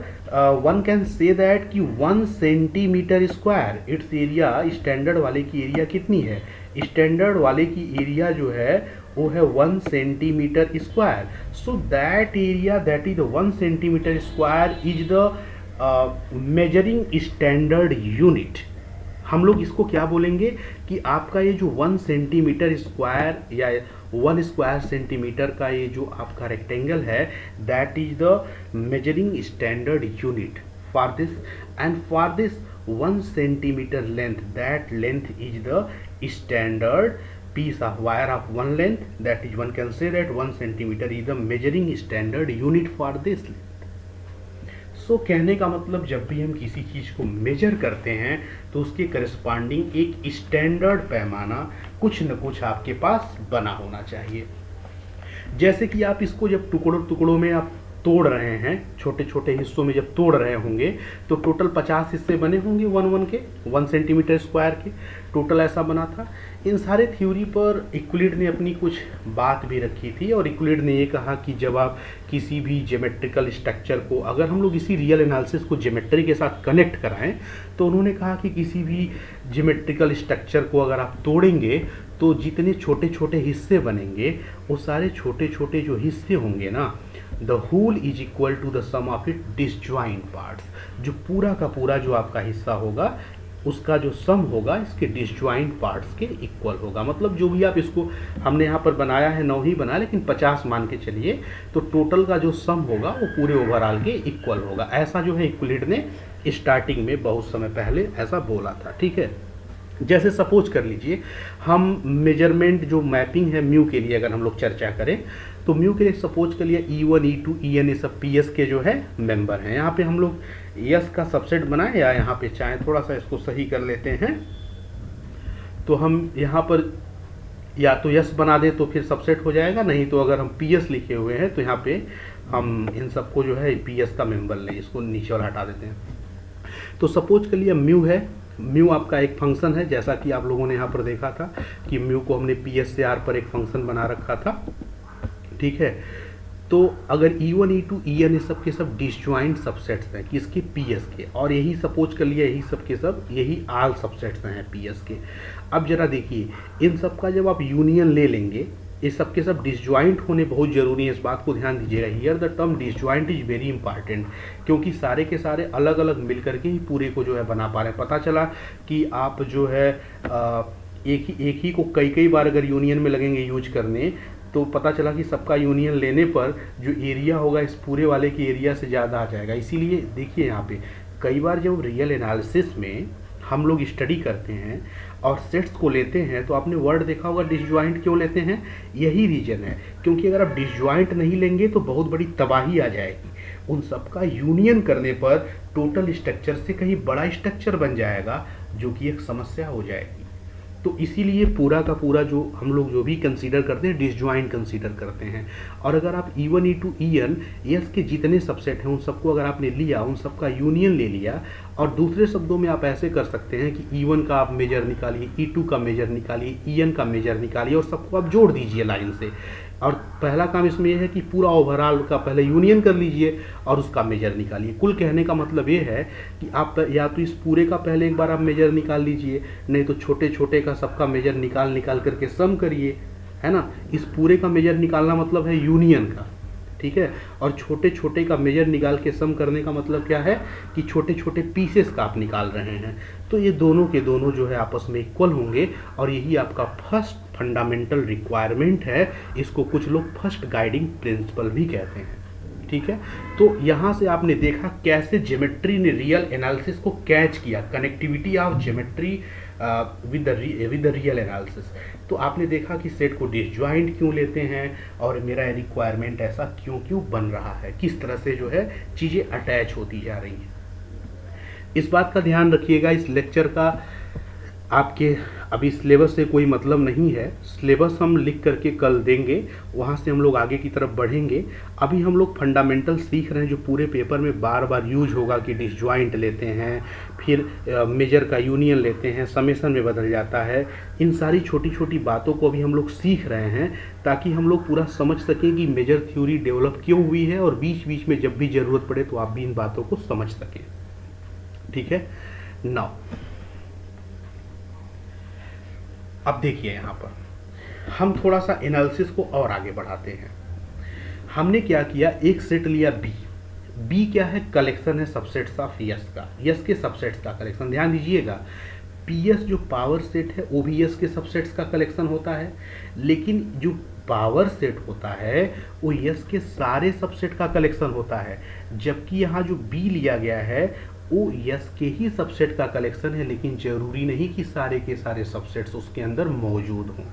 one can say that कि 1 centimetre square its area, standard वाले की एरिया कितनी है? स्टैंडर्ड वाले की एरिया जो है वो है 1 centimetre square. So that area that is 1 centimetre square is the measuring standard unit. हम लोग इसको क्या बोलेंगे कि आपका ये जो 1 सेंटीमीटर स्क्वायर या 1 स्क्वायर सेंटीमीटर का ये जो आपका रेक्टेंगल है, that is the measuring standard unit for this, and for this 1 centimetre length, that length is the standard piece of wire of 1 length, that is one can say that 1 centimeter is the measuring standard unit for this length. So कहने का मतलब जब भी हम किसी चीज़ को major करते हैं तो उसके करस्पॉन्डिंग एक स्टैंडर्ड पैमाना कुछ न कुछ आपके पास बना होना चाहिए। जैसे कि आप इसको जब टुकड़ों टुकड़ों में आप तोड़ रहे हैं, छोटे छोटे हिस्सों में जब तोड़ रहे होंगे तो टोटल 50 हिस्से बने होंगे 1 के 1 सेंटीमीटर स्क्वायर के, टोटल ऐसा बना था। इन सारे थ्योरी पर यूक्लिड ने अपनी कुछ बात भी रखी थी, और यूक्लिड ने ये कहा कि जब आप किसी भी ज्योमेट्रिकल स्ट्रक्चर को, अगर हम लोग इसी रियल एनालिसिस को ज्योमेट्री के साथ कनेक्ट कराएं, तो उन्होंने कहा कि किसी भी ज्योमेट्रिकल स्ट्रक्चर को अगर आप तोड़ेंगे तो जितने छोटे छोटे हिस्से बनेंगे वो सारे छोटे छोटे जो हिस्से होंगे ना, the whole is equal to the sum of it disjoint parts. जो पूरा का पूरा जो आपका हिस्सा होगा उसका जो सम होगा इसके डिसजॉइंट पार्ट्स के इक्वल होगा। मतलब जो भी आप इसको, हमने यहाँ पर बनाया है 9 ही बनाया, लेकिन 50 मान के चलिए, तो टोटल का जो सम होगा वो पूरे ओवरऑल के इक्वल होगा। ऐसा जो है यूक्लिड ने स्टार्टिंग में बहुत समय पहले ऐसा बोला था। ठीक है, जैसे सपोज कर लीजिए हम मेजरमेंट जो मैपिंग है म्यू के लिए अगर हम लोग चर्चा करें, तो म्यू के लिए सपोज कर लिया E1 E2 EN ये सब PS के जो है मेंबर हैं। यहाँ पे हम लोग यस का सबसेट बनाए, या यहाँ पे चाहे थोड़ा सा इसको सही कर लेते हैं, तो हम यहाँ पर या तो यस बना दें तो फिर सबसेट हो जाएगा, नहीं तो अगर हम PS लिखे हुए हैं तो यहाँ पे हम इन सबको जो है PS का मेंबर लें, इसको नीचे और हटा देते हैं। तो सपोज कर लिया म्यू है, म्यू आपका एक फंक्शन है, जैसा कि आप लोगों ने यहाँ पर देखा था कि म्यू को हमने PS से R पर एक फंक्शन बना रखा था। ठीक है, तो अगर E1 E2 EN ये सब के सब डिसजॉइंट सबसेट्स हैं किसके? PS के, और यही सपोज कर लिया यही सब के सब यही आल सबसेट्स हैं PS के। अब जरा देखिए इन सब का जब आप यूनियन ले लेंगे, ये सब के सब डिसजॉइंट होने बहुत ज़रूरी है, इस बात को ध्यान दीजिएगा। Here the term disjoint is very important, क्योंकि सारे के सारे अलग अलग मिल करके ही पूरे को जो है बना पा रहे हैं। पता चला कि आप जो है एक ही को कई बार अगर यूनियन में लगेंगे यूज करने, तो पता चला कि सबका यूनियन लेने पर जो एरिया होगा इस पूरे वाले के एरिया से ज़्यादा आ जाएगा। इसीलिए देखिए यहाँ पे कई बार जब रियल एनालिसिस में हम लोग स्टडी करते हैं और सेट्स को लेते हैं, तो आपने वर्ड देखा होगा डिसजॉइंट क्यों लेते हैं, यही रीजन है। क्योंकि अगर आप डिसजॉइंट नहीं लेंगे तो बहुत बड़ी तबाही आ जाएगी। उन सबका यूनियन करने पर टोटल स्ट्रक्चर से कहीं बड़ा स्ट्रक्चर बन जाएगा, जो कि एक समस्या हो जाएगी। तो इसीलिए पूरा का पूरा जो हम लोग जो भी कंसीडर करते हैं डिसजॉइंट कंसीडर करते हैं। और अगर आप E1 E2 EN यस के जितने सबसेट हैं उन सबको अगर आपने लिया, उन सबका यूनियन ले लिया, और दूसरे शब्दों में आप ऐसे कर सकते हैं कि E1 का आप मेजर निकालिए, E2 का मेजर निकालिए, EN का मेजर निकालिए, और सबको आप जोड़ दीजिए लाइन से। और पहला काम इसमें यह है कि पूरा ओवरऑल का पहले यूनियन कर लीजिए और उसका मेजर निकालिए। कुल कहने का मतलब ये है कि आप या तो इस पूरे का पहले एक बार आप मेजर निकाल लीजिए, नहीं तो छोटे छोटे का सबका मेजर निकाल करके सम करिए, है ना। इस पूरे का मेजर निकालना मतलब है यूनियन का, ठीक है। और छोटे छोटे का मेजर निकाल के सम करने का मतलब क्या है कि छोटे छोटे पीसेस का आप निकाल रहे हैं। तो ये दोनों के दोनों जो है आपस में इक्वल होंगे, और यही आपका फर्स्ट फंडामेंटल रिक्वायरमेंट है। इसको कुछ लोग फर्स्ट गाइडिंग प्रिंसिपल भी कहते हैं, ठीक है। तो यहाँ से आपने देखा कैसे ज्योमेट्री ने रियल एनालिसिस को कैच किया, connectivity of geometry with the real analysis. तो आपने देखा कि सेट को डिसजॉइंट क्यों लेते हैं, और मेरा रिक्वायरमेंट ऐसा क्यों बन रहा है, किस तरह से जो है चीज़ें अटैच होती जा रही हैं। इस बात का ध्यान रखिएगा, इस लेक्चर का आपके अभी सिलेबस से कोई मतलब नहीं है। सिलेबस हम लिख करके कल देंगे, वहाँ से हम लोग आगे की तरफ बढ़ेंगे। अभी हम लोग फंडामेंटल सीख रहे हैं जो पूरे पेपर में बार बार यूज होगा, कि डिसजॉइंट लेते हैं, फिर मेजर का यूनियन लेते हैं, समेसन में बदल जाता है। इन सारी छोटी छोटी बातों को अभी हम लोग सीख रहे हैं, ताकि हम लोग पूरा समझ सकें कि मेजर थ्योरी डेवलप क्यों हुई है, और बीच बीच में जब भी ज़रूरत पड़े तो आप भी इन बातों को समझ सकें। ठीक है। नाउ अब देखिए, यहाँ पर हम थोड़ा सा एनालिसिस को और आगे बढ़ाते हैं। हमने क्या किया, एक सेट लिया बी। बी क्या है, कलेक्शन है सबसेट्स ऑफ यस का, यस के सबसेट्स का कलेक्शन। ध्यान दीजिएगा, पीएस जो पावर सेट है वो भी यस के सबसेट्स का कलेक्शन होता है, लेकिन जो पावर सेट होता है वो यस के सारे सबसेट का कलेक्शन होता है। जबकि यहाँ जो बी लिया गया है वो यस के ही सबसेट का कलेक्शन है, लेकिन जरूरी नहीं कि सारे के सारे सबसेट्स उसके अंदर मौजूद हों।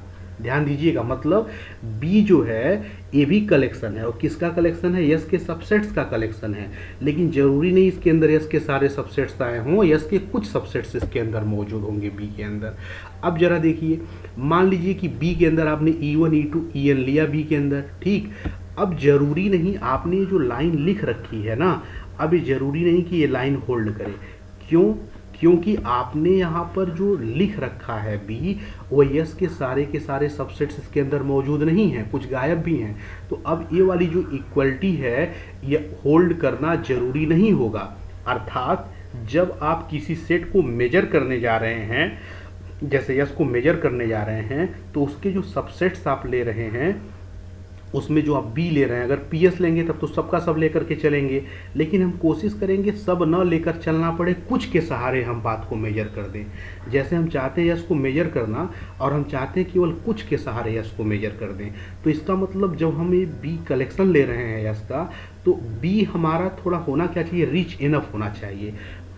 ध्यान दीजिएगा, मतलब बी जो है ये भी कलेक्शन है, और किसका कलेक्शन है, यस के सबसेट्स का कलेक्शन है, लेकिन जरूरी नहीं इसके अंदर यस के सारे सबसेट्स आए हों, यस के कुछ सबसेट्स इसके अंदर मौजूद होंगे बी के अंदर। अब जरा देखिए, मान लीजिए कि बी के अंदर आपने E1 E2 En लिया बी के अंदर, ठीक। अब जरूरी नहीं, आपने जो लाइन लिख रखी है ना, अब ये जरूरी नहीं कि ये लाइन होल्ड करे। क्यों? क्योंकि आपने यहाँ पर जो लिख रखा है बी, वो यस के सारे सबसेट्स इसके अंदर मौजूद नहीं हैं, कुछ गायब भी हैं। तो अब ये वाली जो इक्वलिटी है ये होल्ड करना जरूरी नहीं होगा। अर्थात जब आप किसी सेट को मेजर करने जा रहे हैं, जैसे यस को मेजर करने जा रहे हैं, तो उसके जो सबसेट्स आप ले रहे हैं उसमें जो आप बी ले रहे हैं, अगर पीएस लेंगे तब तो सबका सब लेकर के चलेंगे, लेकिन हम कोशिश करेंगे सब न लेकर चलना पड़े, कुछ के सहारे हम बात को मेजर कर दें। जैसे हम चाहते हैं यस को मेजर करना, और हम चाहते हैं केवल कुछ के सहारे यस को मेजर कर दें। तो इसका मतलब जब हम ये बी कलेक्शन ले रहे हैं यस का, तो बी हमारा थोड़ा होना क्या चाहिए, रिच इनफ होना चाहिए।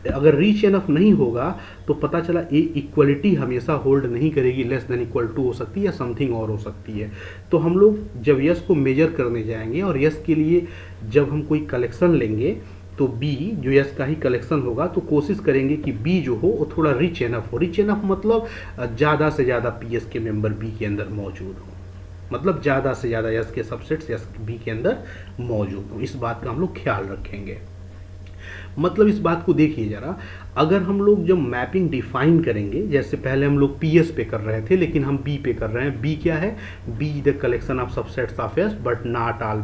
अगर रीच एनफ नहीं होगा तो पता चला ए इक्वलिटी हमेशा होल्ड नहीं करेगी, लेस देन इक्वल टू हो सकती है या समथिंग और हो सकती है। तो हम लोग जब यस को मेजर करने जाएंगे और यस के लिए जब हम कोई कलेक्शन लेंगे तो बी जो यस का ही कलेक्शन होगा, तो कोशिश करेंगे कि बी जो हो वो थोड़ा रिच एनफ हो। रिच एनफ मतलब ज़्यादा से ज़्यादा पी एस के मेंबर बी के अंदर मौजूद हो, मतलब ज़्यादा से ज़्यादा यस के सबसेट्स यस बी के अंदर मौजूद हो। इस बात का हम लोग ख्याल रखेंगे। मतलब इस बात को देखिए जरा, अगर हम लोग जब मैपिंग डिफाइन करेंगे, जैसे पहले हम लोग पीएस पे कर रहे थे लेकिन हम बी पे कर रहे हैं। बी क्या है, be the collection of subsets of S but not all,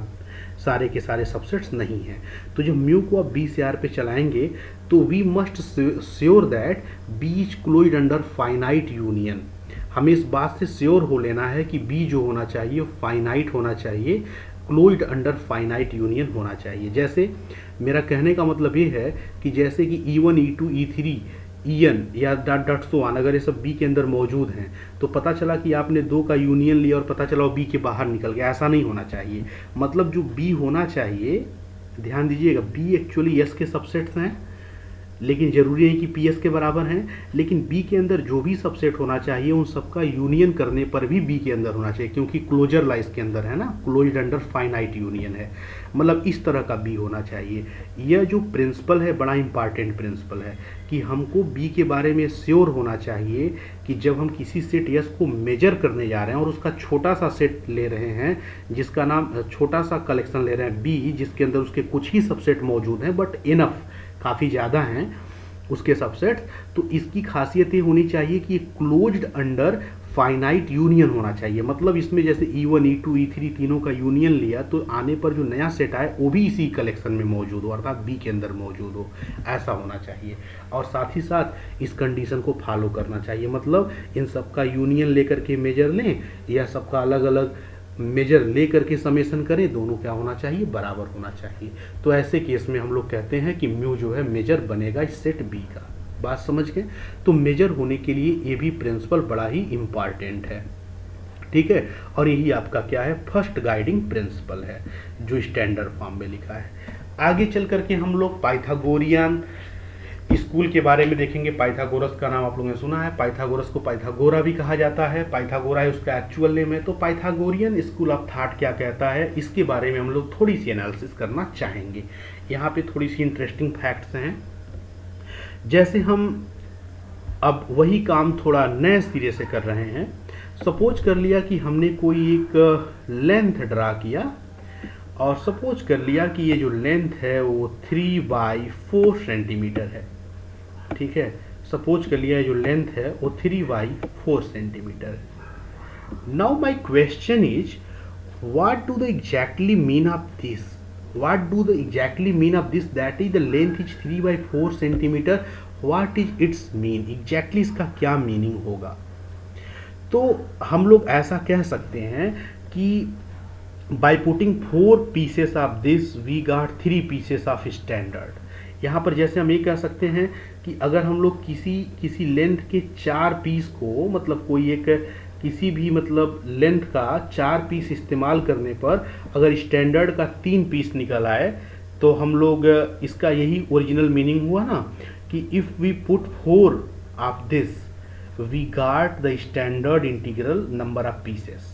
सारे के सारे सबसेट्स नहीं हैं। तो जब म्यू को आप बी से आर पे चलाएंगे तो we must sure that B is closed under finite union. हमें इस बात से श्योर हो लेना है कि बी जो होना चाहिए फाइनाइट होना चाहिए, क्लोज्ड अंडर फाइनाइट यूनियन होना चाहिए। जैसे मेरा कहने का मतलब ये है कि जैसे कि E1 E2 E3 En या डॉट सो ऑन, अगर ये सब बी के अंदर मौजूद हैं तो पता चला कि आपने दो का यूनियन लिया और पता चला वो बी के बाहर निकल गया, ऐसा नहीं होना चाहिए। मतलब जो बी होना चाहिए, ध्यान दीजिएगा, बी एक्चुअली यस के सबसेट्स हैं, लेकिन जरूरी नहीं कि पी एस के बराबर हैं, लेकिन बी के अंदर जो भी सबसेट होना चाहिए उन सबका यूनियन करने पर भी बी के अंदर होना चाहिए, क्योंकि क्लोजर लाइस के अंदर है ना, क्लोज्ड अंडर फाइनाइट यूनियन है। मतलब इस तरह का बी होना चाहिए। यह जो प्रिंसिपल है बड़ा इंपॉर्टेंट प्रिंसिपल है कि हमको बी के बारे में श्योर होना चाहिए कि जब हम किसी सेट यस को मेजर करने जा रहे हैं और उसका छोटा सा सेट ले रहे हैं, जिसका नाम छोटा सा कलेक्शन ले रहे हैं बी, जिसके अंदर उसके कुछ ही सबसेट मौजूद हैं बट इनफ काफ़ी ज़्यादा हैं उसके सबसेट्स, तो इसकी खासियत ये होनी चाहिए कि क्लोज्ड अंडर फाइनाइट यूनियन होना चाहिए। मतलब इसमें जैसे E1 E2 E3 तीनों का यूनियन लिया तो आने पर जो नया सेट आए वो भी इसी कलेक्शन में मौजूद हो, अर्थात बी के अंदर मौजूद हो, ऐसा होना चाहिए। और साथ ही साथ इस कंडीशन को फॉलो करना चाहिए। मतलब इन सबका यूनियन लेकर के मेजर लें या सबका अलग अलग मेजर ले करके समेशन करें, दोनों क्या होना चाहिए, बराबर होना चाहिए। तो ऐसे केस में हम लोग कहते हैं कि म्यू जो है मेजर बनेगा इस सेट बी का। बात समझ गए? तो मेजर होने के लिए ये भी प्रिंसिपल बड़ा ही इंपॉर्टेंट है, ठीक है। और यही आपका क्या है, फर्स्ट गाइडिंग प्रिंसिपल है जो स्टैंडर्ड फॉर्म में लिखा है। आगे चल करके हम लोग पाइथागोरियन स्कूल के बारे में देखेंगे। पाइथागोरस का नाम आप लोगों ने सुना है, पाइथागोरस को पाइथागोरा भी कहा जाता है, पाइथागोरा है उसका एक्चुअल नेम है। तो पाइथागोरियन स्कूल ऑफ थॉट क्या कहता है, इसके बारे में हम लोग थोड़ी सी एनालिसिस करना चाहेंगे। यहाँ पे थोड़ी सी इंटरेस्टिंग फैक्ट्स हैं। जैसे हम अब वही काम थोड़ा नए सिरे से कर रहे हैं। सपोज कर लिया कि हमने कोई एक लेंथ ड्रा किया और सपोज कर लिया कि ये जो लेंथ है वो 3/4 सेंटीमीटर है। ठीक है, सपोज कर लिया जो लेंथ है वो 3/4 सेंटीमीटर है। Now my question is what do the exactly mean of this, what do the exactly mean of this, that is the length is 3/4 centimetre, what is it's mean, exactly इसका क्या meaning होगा। तो हम लोग ऐसा कह सकते हैं कि by putting 4 pieces of this we got 3 pieces of standard। यहाँ पर जैसे हम ये कह सकते हैं कि अगर हम लोग किसी लेंथ के 4 पीस को, मतलब कोई एक किसी भी मतलब लेंथ का 4 पीस इस्तेमाल करने पर अगर स्टैंडर्ड का 3 पीस निकल आए तो हम लोग इसका यही ओरिजिनल मीनिंग हुआ ना कि if we put 4 of this we got the standard integral number of pieces,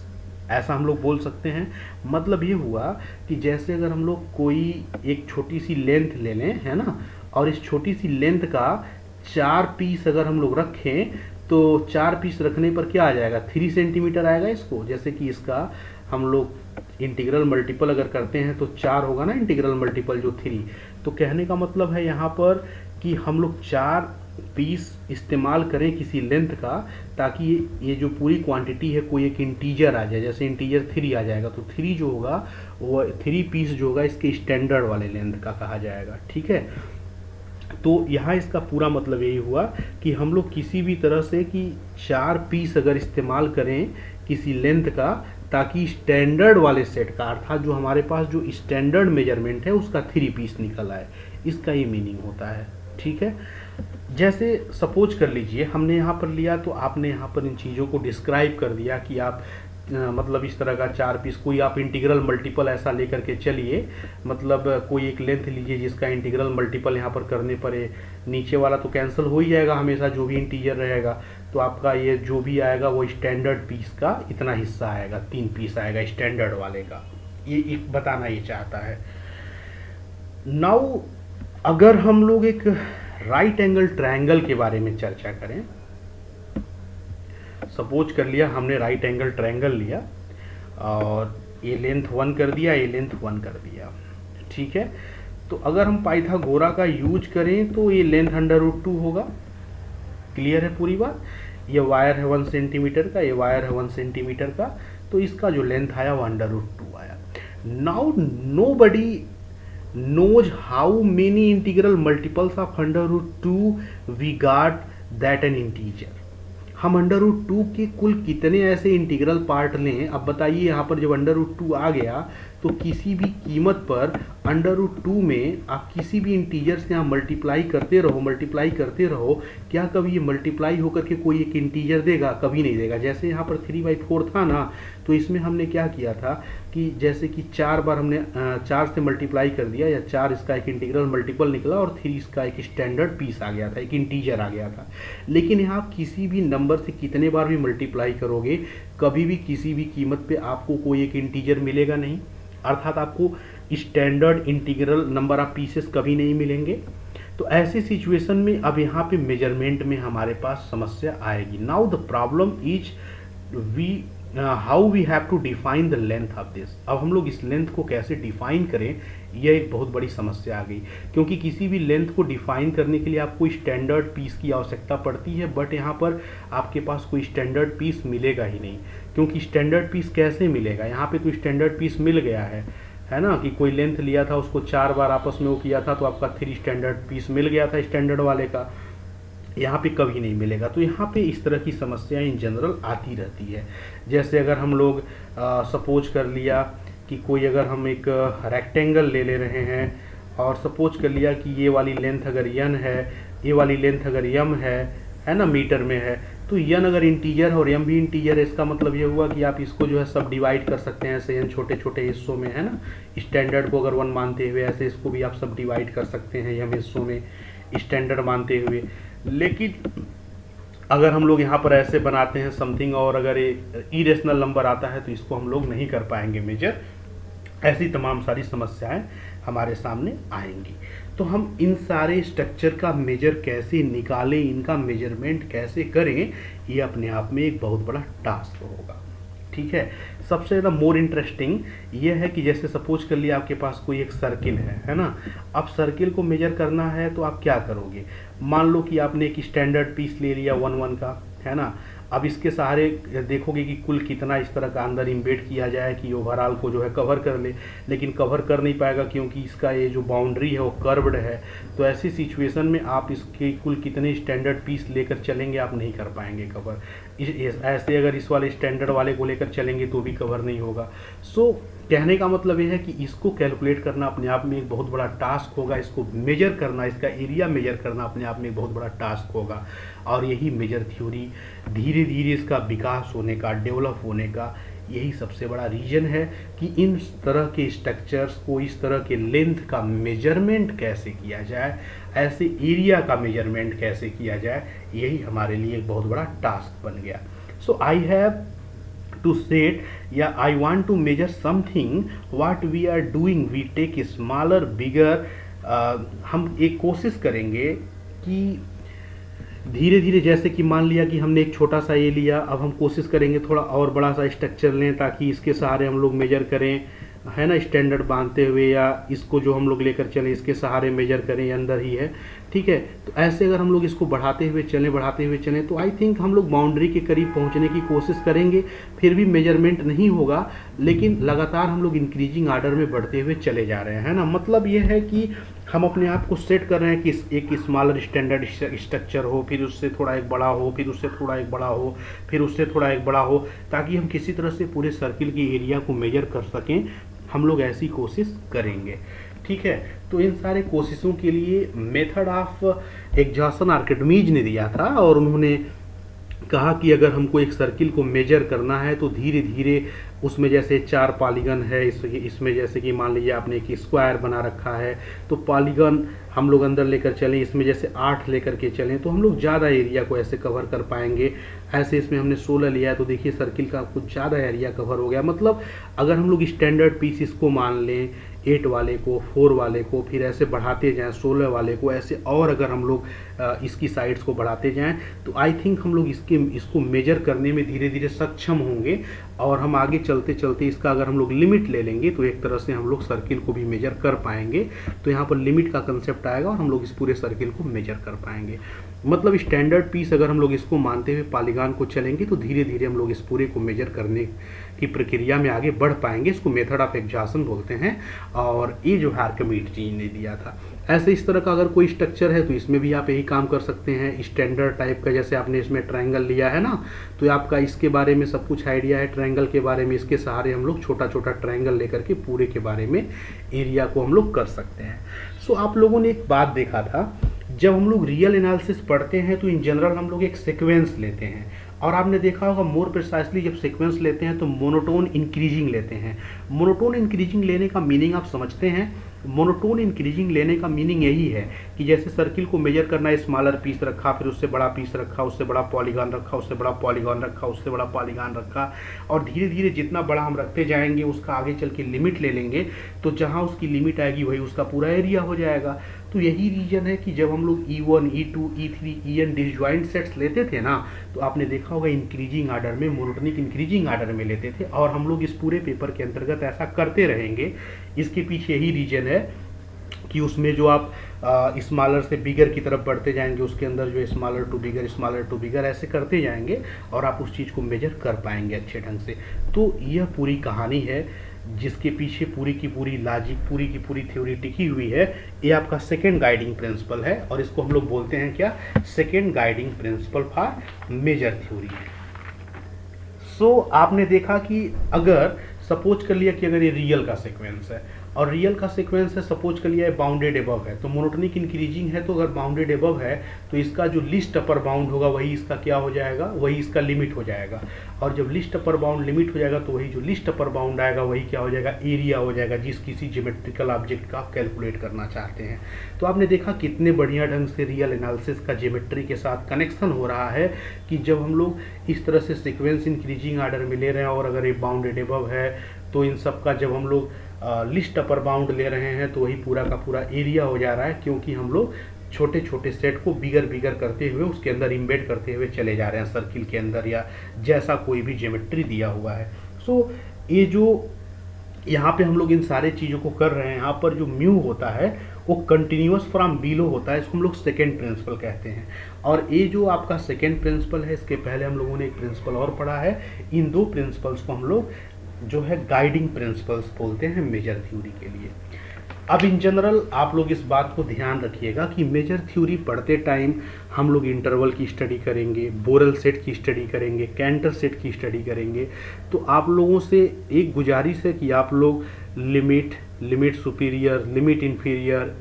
ऐसा हम लोग बोल सकते हैं। मतलब ये हुआ कि जैसे अगर हम लोग कोई एक छोटी सी लेंथ ले लें, है ना, और इस छोटी सी लेंथ का 4 पीस अगर हम लोग रखें तो 4 पीस रखने पर क्या आ जाएगा, 3 सेंटीमीटर आएगा इसको। जैसे कि इसका हम लोग इंटीग्रल मल्टीपल अगर करते हैं तो 4 होगा ना इंटीग्रल मल्टीपल जो 3। तो कहने का मतलब है यहाँ पर कि हम लोग 4 पीस इस्तेमाल करें किसी लेंथ का, ताकि ये जो पूरी क्वांटिटी है कोई एक इंटीजर आ जाए। जैसे इंटीजर 3 आ जाएगा तो 3 जो होगा वो 3 पीस जो होगा इसके स्टैंडर्ड वाले लेंथ का कहा जाएगा। ठीक है, तो यहाँ इसका पूरा मतलब यही हुआ कि हम लोग किसी भी तरह से कि 4 पीस अगर इस्तेमाल करें किसी लेंथ का, ताकि स्टैंडर्ड वाले सेट का, अर्थात जो हमारे पास जो स्टैंडर्ड मेजरमेंट है उसका 3 पीस निकल आए, इसका ये मीनिंग होता है। ठीक है, जैसे सपोज कर लीजिए हमने यहाँ पर लिया तो आपने यहाँ पर इन चीज़ों को डिस्क्राइब कर दिया कि आप मतलब इस तरह का 4 पीस, कोई आप इंटीग्रल मल्टीपल ऐसा लेकर के चलिए, मतलब कोई एक लेंथ लीजिए जिसका इंटीग्रल मल्टीपल यहाँ पर करने पर नीचे वाला तो कैंसिल हो ही जाएगा हमेशा, जो भी इंटीजर रहेगा, तो आपका ये जो भी आएगा वो स्टैंडर्ड पीस का इतना हिस्सा आएगा, 3 पीस आएगा स्टैंडर्ड वाले का, ये बताना ये चाहता है। नाउ अगर हम लोग एक राइट एंगल ट्रायंगल के बारे में चर्चा करें, सपोज कर लिया हमने राइट एंगल ट्रायंगल लिया और ये लेंथ 1 कर दिया, ये लेंथ 1 कर दिया। ठीक है, तो अगर हम पाइथागोरा का यूज करें तो ये लेंथ √2 होगा। क्लियर है पूरी बात। ये वायर है 1 सेंटीमीटर का, ये वायर है 1 सेंटीमीटर का, तो इसका जो लेंथ आया वो √2 आया। Now nobody knows how many integral multiples of √2 we got that an integer। हम √2 के कुल कितने ऐसे इंटीग्रल पार्ट लें। अब बताइए यहाँ पर जब √2 आ गया तो किसी भी कीमत पर √2 में आप किसी भी इंटीजर से यहाँ मल्टीप्लाई करते रहो, क्या कभी ये मल्टीप्लाई होकर के कोई एक इंटीजर देगा? कभी नहीं देगा। जैसे यहाँ पर 3/4 था ना, तो इसमें हमने क्या किया था कि जैसे कि 4 बार हमने 4 से मल्टीप्लाई कर दिया, या 4 इसका एक इंटीग्रल मल्टीपल निकला और 3 इसका एक स्टैंडर्ड पीस आ गया था, एक इंटीजर आ गया था। लेकिन यहाँ आप किसी भी नंबर से कितने बार भी मल्टीप्लाई करोगे, कभी भी किसी भी कीमत पे आपको कोई एक इंटीजर मिलेगा नहीं, अर्थात आपको standard integral number of pieces कभी नहीं मिलेंगे। तो ऐसी सिचुएशन में अब यहाँ पे मेजरमेंट में हमारे पास समस्या आएगी। Now the problem is how we have to define the length of this. अब हम लोग इस लेंथ को कैसे डिफाइन करें, यह एक बहुत बड़ी समस्या आ गई, क्योंकि किसी भी लेंथ को डिफाइन करने के लिए आपको स्टैंडर्ड पीस की आवश्यकता पड़ती है, बट यहाँ पर आपके पास कोई स्टैंडर्ड पीस मिलेगा ही नहीं। क्योंकि स्टैंडर्ड पीस कैसे मिलेगा, यहाँ पे तो स्टैंडर्ड पीस मिल गया है ना, कि कोई लेंथ लिया था उसको 4 बार आपस में वो किया था तो आपका 3 स्टैंडर्ड पीस मिल गया था स्टैंडर्ड वाले का। यहाँ पे कभी नहीं मिलेगा। तो यहाँ पे इस तरह की समस्याएं इन जनरल आती रहती है। जैसे अगर हम लोग सपोज कर लिया कि कोई अगर हम एक रेक्टेंगल ले रहे हैं और सपोज कर लिया कि ये वाली लेंथ अगर n है, ये वाली लेंथ अगर m है ना, मीटर में है, तो n अगर इंटीजर है और m भी इंटीजर है, इसका मतलब ये हुआ कि आप इसको जो है सब डिवाइड कर सकते हैं ऐसे n छोटे छोटे हिस्सों में, है ना, स्टैंडर्ड को अगर 1 मानते हुए, ऐसे इसको भी आप सब डिवाइड कर सकते हैं m हिस्सों में स्टैंडर्ड मानते हुए। लेकिन अगर हम लोग यहाँ पर ऐसे बनाते हैं समथिंग और अगर इरेशनल नंबर आता है तो इसको हम लोग नहीं कर पाएंगे मेजर। ऐसी तमाम सारी समस्याएं हमारे सामने आएंगी। तो हम इन सारे स्ट्रक्चर का मेजर कैसे निकालें, इनका मेजरमेंट कैसे करें, ये अपने आप में एक बहुत बड़ा टास्क होगा। ठीक है। सबसे ज़्यादा मोर इंटरेस्टिंग ये है कि जैसे सपोज कर लिया आपके पास कोई एक सर्किल है ना। अब सर्किल को मेजर करना है तो आप क्या करोगे, मान लो कि आपने एक स्टैंडर्ड पीस ले लिया 1-1 का, है ना। अब इसके सहारे देखोगे कि कुल कितना इस तरह का अंदर इम्बेड किया जाए कि ओवरऑल को जो है कवर कर ले, लेकिन कवर कर नहीं पाएगा क्योंकि इसका ये जो बाउंड्री है वो कर्व्ड है। तो ऐसी सिचुएशन में आप इसके कुल कितने स्टैंडर्ड पीस लेकर चलेंगे, आप नहीं कर पाएंगे कवर। ऐसे अगर इस वाले स्टैंडर्ड वाले को लेकर चलेंगे तो भी कवर नहीं होगा। सो कहने का मतलब ये है कि इसको कैलकुलेट करना अपने आप में एक बहुत बड़ा टास्क होगा, इसको मेजर करना, इसका एरिया मेजर करना अपने आप में एक बहुत बड़ा टास्क होगा। और यही मेजर थ्योरी धीरे धीरे इसका विकास होने का, डेवलप होने का यही सबसे बड़ा रीजन है कि इन तरह के स्ट्रक्चर्स को, इस तरह के लेंथ का मेजरमेंट कैसे किया जाए, ऐसे एरिया का मेजरमेंट कैसे किया जाए, यही हमारे लिए एक बहुत बड़ा टास्क बन गया। So I have to set, yeah, I want to measure something what we are doing, we take smaller bigger, हम एक कोशिश करेंगे कि धीरे धीरे, जैसे कि मान लिया कि हमने एक छोटा सा ये लिया, अब हम कोशिश करेंगे थोड़ा और बड़ा सा स्ट्रक्चर लें ताकि इसके सहारे हम लोग मेजर करें, है ना, स्टैंडर्ड बांधते हुए, या इसको जो हम लोग लेकर चलें इसके सहारे मेजर करें, अंदर ही है। ठीक है। तो ऐसे अगर हम लोग इसको बढ़ाते हुए चलें तो आई थिंक हम लोग बाउंड्री के करीब पहुंचने की कोशिश करेंगे, फिर भी मेजरमेंट नहीं होगा, लेकिन लगातार हम लोग इंक्रीजिंग आर्डर में बढ़ते हुए चले जा रहे हैं, है ना। मतलब ये है कि हम अपने आप को सेट कर रहे हैं कि एक स्मॉलर स्टैंडर्ड स्ट्रक्चर हो, फिर उससे थोड़ा एक बड़ा हो, फिर उससे थोड़ा एक बड़ा हो, फिर उससे थोड़ा एक बड़ा हो, ताकि हम किसी तरह से पूरे सर्किल की एरिया को मेजर कर सकें। हम लोग ऐसी कोशिश करेंगे। ठीक है। तो इन सारे कोशिशों के लिए मेथड ऑफ एग्जॉशन आर्किमिडीज ने दिया था, और उन्होंने कहा कि अगर हमको एक सर्किल को मेजर करना है तो धीरे धीरे उसमें, जैसे 4 पॉलीगन है, इसमें जैसे कि मान लीजिए आपने एक स्क्वायर बना रखा है, तो पॉलीगन हम लोग अंदर लेकर चलें, इसमें जैसे 8 लेकर के चलें तो हम लोग ज़्यादा एरिया को ऐसे कवर कर पाएंगे। ऐसे इसमें हमने 16 लिया है तो देखिए सर्किल का कुछ ज़्यादा एरिया कवर हो गया। मतलब अगर हम लोग स्टैंडर्ड पीस को मान लें, 8 वाले को, 4 वाले को, फिर ऐसे बढ़ाते जाएं 16 वाले को, ऐसे और अगर हम लोग इसकी साइड्स को बढ़ाते जाएं तो आई थिंक हम लोग इसको मेजर करने में धीरे धीरे सक्षम होंगे। और हम आगे चलते चलते इसका अगर हम लोग लिमिट ले लेंगे तो एक तरह से हम लोग सर्किल को भी मेजर कर पाएंगे। तो यहाँ पर लिमिट का कंसेप्ट आएगा और हम लोग इस पूरे सर्किल को मेजर कर पाएंगे। मतलब स्टैंडर्ड पीस अगर हम लोग इसको मानते हुए पॉलीगॉन को चलेंगे तो धीरे धीरे हम लोग इस पूरे को मेजर करने की प्रक्रिया में आगे बढ़ पाएंगे। इसको मेथड ऑफ एग्जॉशन बोलते हैं, और ये जो आर्किमिडीज जी ने दिया था। ऐसे इस तरह का अगर कोई स्ट्रक्चर है तो इसमें भी आप यही काम कर सकते हैं, स्टैंडर्ड टाइप का। जैसे आपने इसमें ट्रायंगल लिया है ना, तो आपका इसके बारे में सब कुछ आइडिया है ट्रायंगल के बारे में। इसके सहारे हम लोग छोटा छोटा ट्रायंगल लेकर के पूरे के बारे में एरिया को हम लोग कर सकते हैं। सो आप लोगों ने एक बात देखा था, जब हम लोग रियल एनालिसिस पढ़ते हैं तो इन जनरल हम लोग एक सीक्वेंस लेते हैं, और आपने देखा होगा मोर प्रिसाइसली जब सीक्वेंस लेते हैं तो मोनोटोन इंक्रीजिंग लेते हैं। मोनोटोन इंक्रीजिंग लेने का मीनिंग आप समझते हैं? मोनोटोन इंक्रीजिंग लेने का मीनिंग यही है कि जैसे सर्किल को मेजर करना है, स्मॉलर पीस रखा, फिर उससे बड़ा पीस रखा, उससे बड़ा पॉलीगॉन रखा, उससे बड़ा पॉलीगॉन रखा, उससे बड़ा पॉलीगॉन रखा, और धीरे धीरे जितना बड़ा हम रखते जाएंगे उसका आगे चल के लिमिट ले लेंगे, तो जहाँ उसकी लिमिट आएगी वही उसका पूरा एरिया हो जाएगा। तो यही रीजन है कि जब हम लोग E1, E2, E3, En disjoint sets लेते थे ना, तो आपने देखा होगा इंक्रीजिंग आर्डर में, मोनोटोनिक इंक्रीजिंग आर्डर में लेते थे, और हम लोग इस पूरे पेपर के अंतर्गत ऐसा करते रहेंगे। इसके पीछे यही रीजन है कि उसमें जो आप स्मॉलर से बिगर की तरफ बढ़ते जाएंगे, उसके अंदर जो स्मॉलर टू बिगर ऐसे करते जाएंगे और आप उस चीज़ को मेजर कर पाएंगे अच्छे ढंग से। तो यह पूरी कहानी है जिसके पीछे पूरी की पूरी लॉजिक, पूरी की पूरी थ्योरी टिकी हुई है। ये आपका सेकेंड गाइडिंग प्रिंसिपल है, और इसको हम लोग बोलते हैं क्या? Second guiding principle for measure theory. So आपने देखा कि अगर सपोज कर लिया कि अगर ये रियल का सीक्वेंस है, और रियल का सीक्वेंस है, सपोज कर लिया है बाउंडेड एबव है, तो मोनोटोनिक इंक्रीजिंग है, तो अगर बाउंडेड एबव है तो इसका जो लिस्ट अपर बाउंड होगा वही इसका क्या हो जाएगा? वही इसका लिमिट हो जाएगा। और जब लिस्ट अपर बाउंड लिमिट हो जाएगा तो वही जो लिस्ट अपर बाउंड आएगा वही क्या हो जाएगा? एरिया हो जाएगा, जिस किसी ज्योमेट्रिकल ऑब्जेक्ट का आप कैलकुलेट करना चाहते हैं। तो आपने देखा कितने बढ़िया ढंग से रियल एनालिसिस का ज्योमेट्री के साथ कनेक्शन हो रहा है कि जब हम लोग इस तरह से सीक्वेंस इंक्रीजिंग आर्डर में ले रहे हैं, और अगर ये बाउंडेड एबव है तो इन सब का जब हम लोग लिस्ट अपर बाउंड ले रहे हैं तो वही पूरा का पूरा एरिया हो जा रहा है, क्योंकि हम लोग छोटे छोटे सेट को बिगर बिगर करते हुए उसके अंदर इम्बेड करते हुए चले जा रहे हैं सर्किल के अंदर, या जैसा कोई भी ज्योमेट्री दिया हुआ है। सो ये जो यहाँ पे हम लोग इन सारे चीज़ों को कर रहे हैं, यहाँ पर जो म्यू होता है वो कंटिन्यूअस फ्रॉम बिलो होता है, इसको हम लोग सेकेंड प्रिंसिपल कहते हैं। और ये जो आपका सेकेंड प्रिंसिपल है, इसके पहले हम लोगों ने एक प्रिंसिपल और पढ़ा है। इन दो प्रिंसिपल्स को हम लोग जो है गाइडिंग प्रिंसिपल्स बोलते हैं मेजर थ्योरी के लिए। अब इन जनरल आप लोग इस बात को ध्यान रखिएगा कि मेजर थ्योरी पढ़ते टाइम हम लोग इंटरवल की स्टडी करेंगे, बोरल सेट की स्टडी करेंगे, कैंटर सेट की स्टडी करेंगे। तो आप लोगों से एक गुजारिश है कि आप लोग limit superior, limit inferior,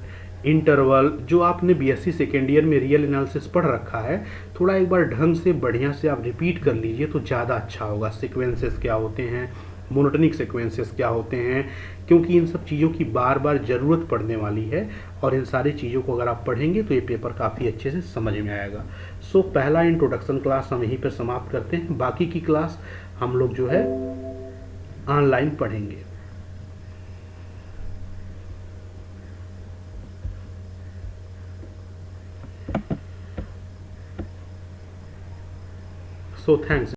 interval जो आपने बीएससी सेकेंड ईयर में रियल एनालिसिस पढ़ रखा है, थोड़ा एक बार ढंग से बढ़िया से आप रिपीट कर लीजिए तो ज़्यादा अच्छा होगा। सीक्वेंसेस क्या होते हैं, मोनोटोनिक सीक्वेंसेस क्या होते हैं, क्योंकि इन सब चीज़ों की बार बार ज़रूरत पड़ने वाली है, और इन सारी चीज़ों को अगर आप पढ़ेंगे तो ये पेपर काफ़ी अच्छे से समझ में आएगा। सो पहला इंट्रोडक्शन क्लास हम यहीं पर समाप्त करते हैं, बाकी की क्लास हम लोग जो है ऑनलाइन पढ़ेंगे। So thanks.